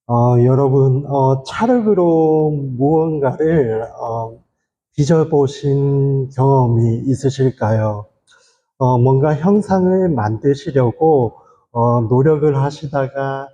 여러분, 찰흙으로 무언가를 빚어보신 경험이 있으실까요? 뭔가 형상을 만드시려고 노력을 하시다가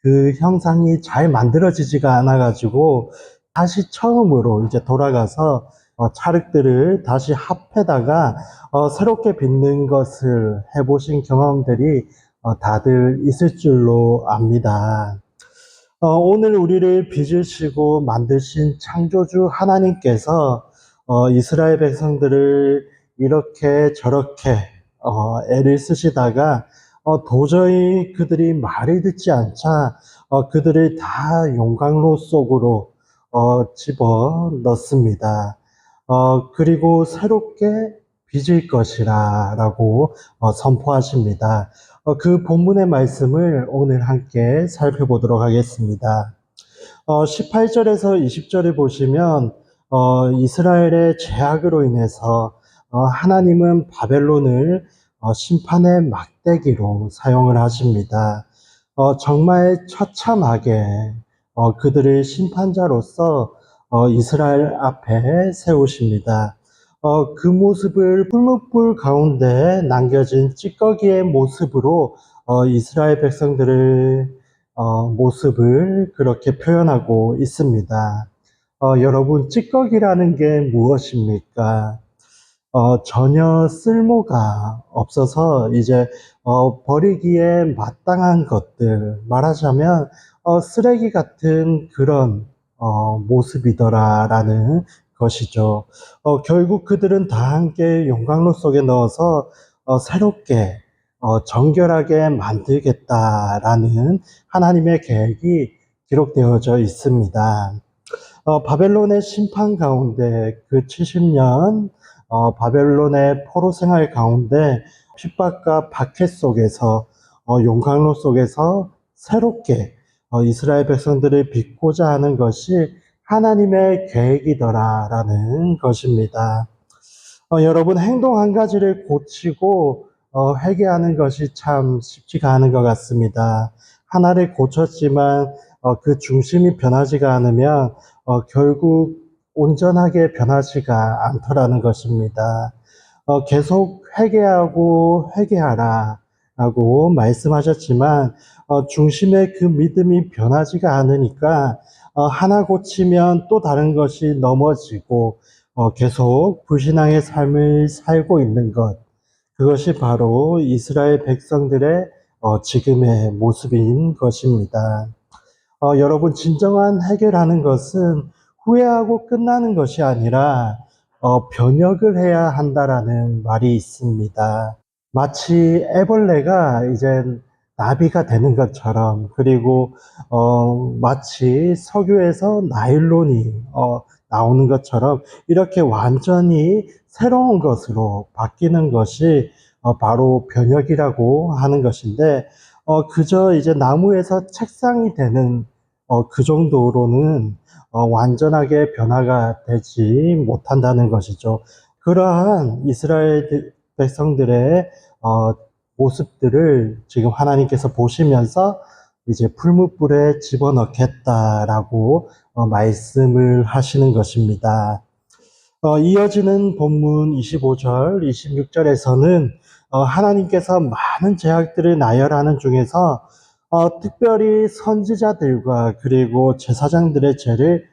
그 형상이 잘 만들어지지가 않아가지고 다시 처음으로 이제 돌아가서 찰흙들을 다시 합해다가 새롭게 빚는 것을 해보신 경험들이 다들 있을 줄로 압니다. 오늘 우리를 빚으시고 만드신 창조주 하나님께서 이스라엘 백성들을 이렇게 저렇게 애를 쓰시다가 도저히 그들이 말을 듣지 않자 그들을 다 용광로 속으로 집어 넣습니다. 그리고 새롭게 빚을 것이라 라고 선포하십니다. 그 본문의 말씀을 오늘 함께 살펴보도록 하겠습니다. 18절에서 20절을 보시면 이스라엘의 죄악으로 인해서 하나님은 바벨론을 심판의 막대기로 사용을 하십니다. 정말 처참하게 그들을 심판자로서 이스라엘 앞에 세우십니다. 그 모습을 풀무불 가운데 남겨진 찌꺼기의 모습으로 이스라엘 백성들을 모습을 그렇게 표현하고 있습니다. 여러분, 찌꺼기라는 게 무엇입니까? 전혀 쓸모가 없어서 이제 버리기에 마땅한 것들, 말하자면 쓰레기 같은 그런 모습이더라라는 것이죠. 결국 그들은 다 함께 용광로 속에 넣어서 새롭게 정결하게 만들겠다라는 하나님의 계획이 기록되어져 있습니다. 바벨론의 심판 가운데 그 70년 바벨론의 포로 생활 가운데 핍박과 박해 속에서 용광로 속에서 새롭게 이스라엘 백성들을 빚고자 하는 것이 하나님의 계획이더라라는 것입니다. 여러분, 행동 한 가지를 고치고 회개하는 것이 참 쉽지가 않은 것 같습니다. 하나를 고쳤지만 그 중심이 변하지가 않으면 결국 온전하게 변하지가 않더라는 것입니다. 계속 회개하고 회개하라 라고 말씀하셨지만 중심의 그 믿음이 변하지가 않으니까 하나 고치면 또 다른 것이 넘어지고 계속 불신앙의 삶을 살고 있는 것, 그것이 바로 이스라엘 백성들의 지금의 모습인 것입니다. 여러분, 진정한 해결하는 것은 후회하고 끝나는 것이 아니라 변혁을 해야 한다라는 말이 있습니다. 마치 애벌레가 이제 나비가 되는 것처럼, 그리고 마치 석유에서 나일론이 나오는 것처럼 이렇게 완전히 새로운 것으로 바뀌는 것이 바로 변혁이라고 하는 것인데, 그저 이제 나무에서 책상이 되는 그 정도로는 완전하게 변화가 되지 못한다는 것이죠. 그러한 이스라엘 백성들의 모습들을 지금 하나님께서 보시면서 이제 풀무불에 집어넣겠다라고 말씀을 하시는 것입니다. 이어지는 본문 25절, 26절에서는 하나님께서 많은 제약들을 나열하는 중에서 특별히 선지자들과 그리고 제사장들의 죄를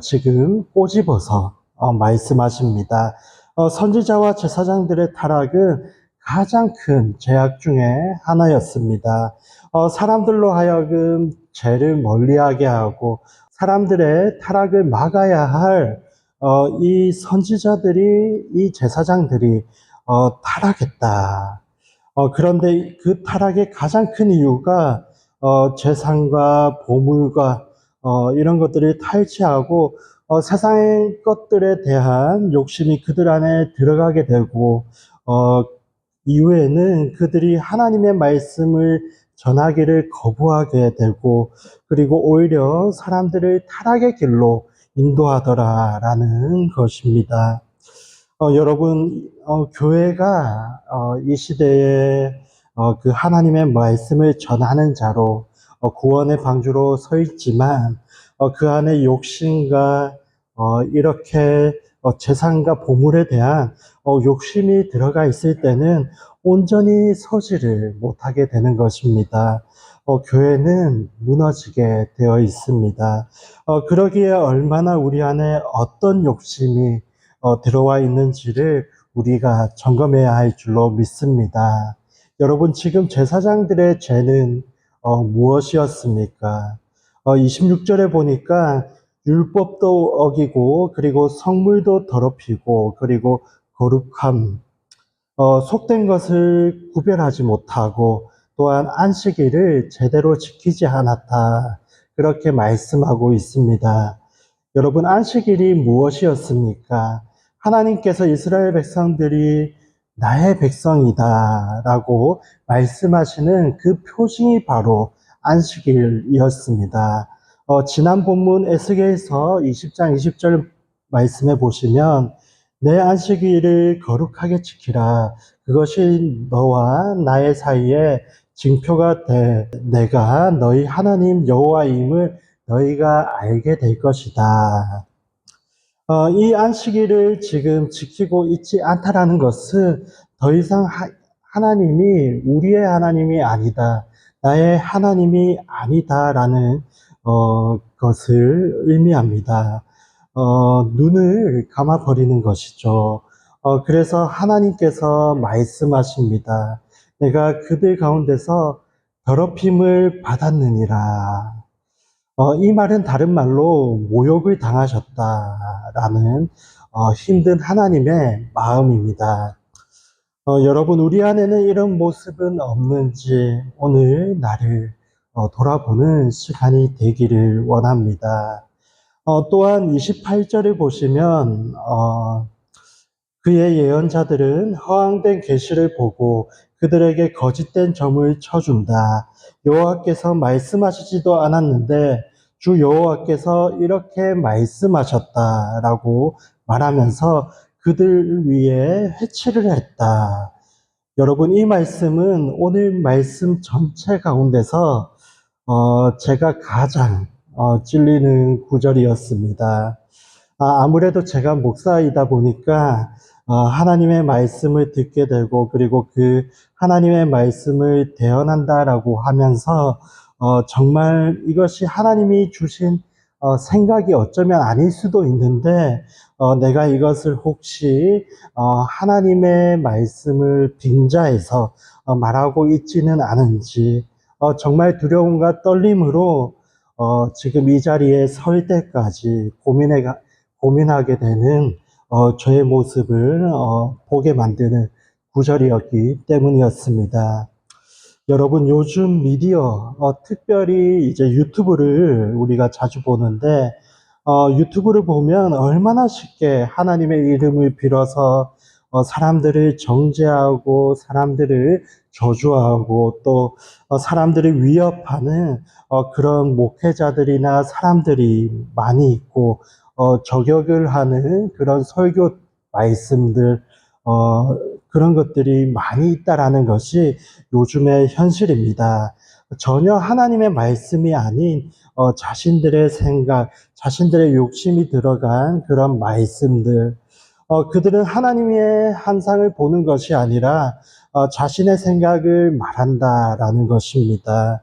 지금 꼬집어서 말씀하십니다. 선지자와 제사장들의 타락은 가장 큰 죄악 중에 하나였습니다. 사람들로 하여금 죄를 멀리하게 하고 사람들의 타락을 막아야 할 이 선지자들이, 이 제사장들이 타락했다. 그런데 그 타락의 가장 큰 이유가 재산과 보물과 이런 것들을 탈취하고 세상의 것들에 대한 욕심이 그들 안에 들어가게 되고 이후에는 그들이 하나님의 말씀을 전하기를 거부하게 되고 그리고 오히려 사람들을 타락의 길로 인도하더라라는 것입니다. 여러분, 교회가 이 시대에 그 하나님의 말씀을 전하는 자로 구원의 방주로 서 있지만 그 안에 욕심과 이렇게 재산과 보물에 대한 욕심이 들어가 있을 때는 온전히 서지를 못하게 되는 것입니다. 교회는 무너지게 되어 있습니다. 그러기에 얼마나 우리 안에 어떤 욕심이 들어와 있는지를 우리가 점검해야 할 줄로 믿습니다. 여러분, 지금 제사장들의 죄는 무엇이었습니까? 26절에 보니까 율법도 어기고, 그리고 성물도 더럽히고, 그리고 거룩함, 속된 것을 구별하지 못하고, 또한 안식일을 제대로 지키지 않았다. 그렇게 말씀하고 있습니다. 여러분, 안식일이 무엇이었습니까? 하나님께서 이스라엘 백성들이 나의 백성이다 라고 말씀하시는 그 표징이 바로 안식일이었습니다. 지난 본문 에스겔서 20장 20절 말씀해 보시면 내 안식일을 거룩하게 지키라. 그것이 너와 나의 사이에 징표가 돼 내가 너희 하나님 여호와임을 너희가 알게 될 것이다. 이 안식일을 지금 지키고 있지 않다라는 것은 더 이상 하나님이 우리의 하나님이 아니다. 나의 하나님이 아니다라는 것을 의미합니다. 눈을 감아버리는 것이죠. 그래서 하나님께서 말씀하십니다. 내가 그들 가운데서 더럽힘을 받았느니라. 이 말은 다른 말로 모욕을 당하셨다라는 힘든 하나님의 마음입니다. 여러분, 우리 안에는 이런 모습은 없는지 오늘 나를 돌아보는 시간이 되기를 원합니다. 또한 28절에 보시면 그의 예언자들은 허황된 계시를 보고 그들에게 거짓된 점을 쳐준다. 여호와께서 말씀하시지도 않았는데 주 여호와께서 이렇게 말씀하셨다라고 말하면서 그들 위에 해치를 했다. 여러분, 이 말씀은 오늘 말씀 전체 가운데서 제가 가장 찔리는 구절이었습니다. 아무래도 제가 목사이다 보니까 하나님의 말씀을 듣게 되고 그리고 그 하나님의 말씀을 대언한다라고 하면서 정말 이것이 하나님이 주신 생각이 어쩌면 아닐 수도 있는데 내가 이것을 혹시 하나님의 말씀을 빙자해서 말하고 있지는 않은지 정말 두려움과 떨림으로 지금 이 자리에 설 때까지 고민하게 되는 저의 모습을 보게 만드는 구절이었기 때문이었습니다. 여러분, 요즘 미디어, 특별히 이제 유튜브를 우리가 자주 보는데, 유튜브를 보면 얼마나 쉽게 하나님의 이름을 빌어서 사람들을 정죄하고 사람들을 저주하고 또 사람들을 위협하는 그런 목회자들이나 사람들이 많이 있고 저격을 하는 그런 설교 말씀들 그런 것들이 많이 있다라는 것이 요즘의 현실입니다. 전혀 하나님의 말씀이 아닌 자신들의 생각, 자신들의 욕심이 들어간 그런 말씀들, 그들은 하나님의 환상을 보는 것이 아니라 자신의 생각을 말한다라는 것입니다.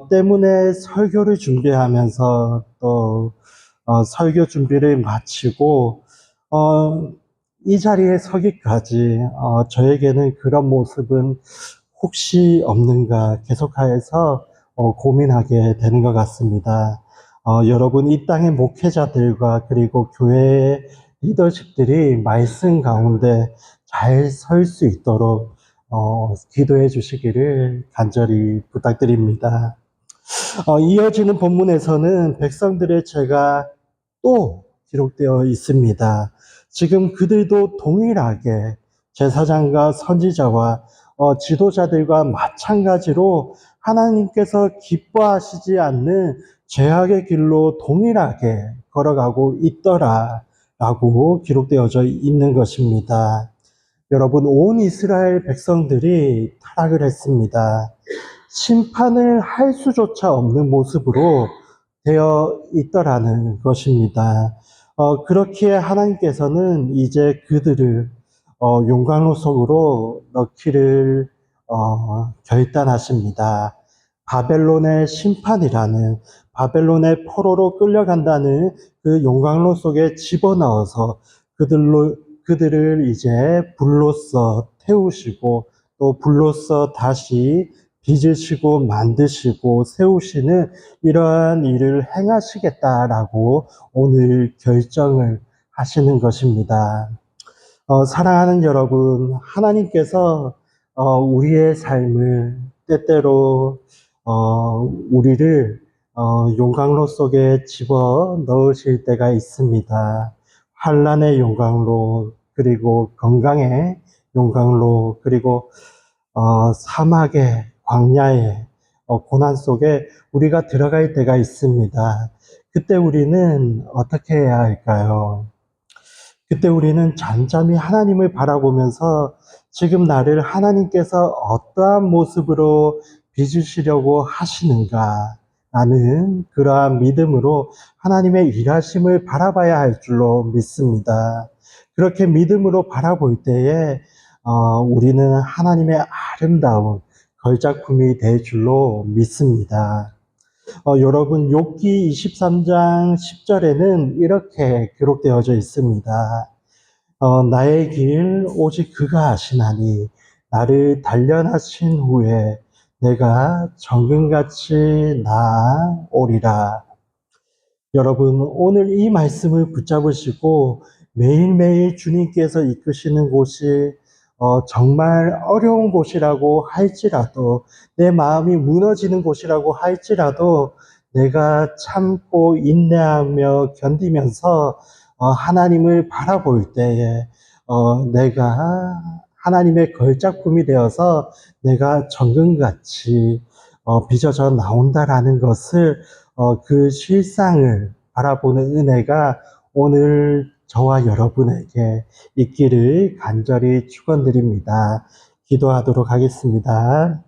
때문에 설교를 준비하면서 또 설교 준비를 마치고 이 자리에 서기까지 저에게는 그런 모습은 혹시 없는가 계속하여서 고민하게 되는 것 같습니다. 여러분, 이 땅의 목회자들과 그리고 교회의 리더십들이 말씀 가운데 잘 설 수 있도록 기도해 주시기를 간절히 부탁드립니다. 이어지는 본문에서는 백성들의 죄가 또 기록되어 있습니다. 지금 그들도 동일하게 제사장과 선지자와 지도자들과 마찬가지로 하나님께서 기뻐하시지 않는 죄악의 길로 동일하게 걸어가고 있더라라고 기록되어져 있는 것입니다. 여러분, 온 이스라엘 백성들이 타락을 했습니다. 심판을 할 수조차 없는 모습으로 되어 있더라는 것입니다. 그렇기에 하나님께서는 이제 그들을 용광로 속으로 넣기를 결단하십니다. 바벨론의 심판이라는, 바벨론의 포로로 끌려간다는 그 용광로 속에 집어넣어서 그들을 이제 불로써 태우시고, 또 불로써 다시 빚으시고 만드시고 세우시는 이러한 일을 행하시겠다라고 오늘 결정을 하시는 것입니다. 사랑하는 여러분, 하나님께서 우리의 삶을 때때로 우리를 용광로 속에 집어 넣으실 때가 있습니다. 환란의 용광로, 그리고 건강의 용광로, 그리고 사막의 광야의 고난 속에 우리가 들어갈 때가 있습니다. 그때 우리는 어떻게 해야 할까요? 그때 우리는 잠잠히 하나님을 바라보면서 지금 나를 하나님께서 어떠한 모습으로 빚으시려고 하시는가 라는 그러한 믿음으로 하나님의 일하심을 바라봐야 할 줄로 믿습니다. 그렇게 믿음으로 바라볼 때에 우리는 하나님의 아름다운 걸작품이 될 줄로 믿습니다. 여러분, 욥기 23장 10절에는 이렇게 기록되어져 있습니다. 나의 길 오직 그가 아시나니 나를 단련하신 후에 내가 정금같이 나아오리라. 여러분, 오늘 이 말씀을 붙잡으시고 매일매일 주님께서 이끄시는 곳이 정말 어려운 곳이라고 할지라도, 내 마음이 무너지는 곳이라고 할지라도 내가 참고 인내하며 견디면서 하나님을 바라볼 때에 내가 하나님의 걸작품이 되어서 내가 정금같이 빚어져 나온다라는 것을 그 실상을 바라보는 은혜가 오늘 저와 여러분에게 있기를 간절히 축원드립니다. 기도하도록 하겠습니다.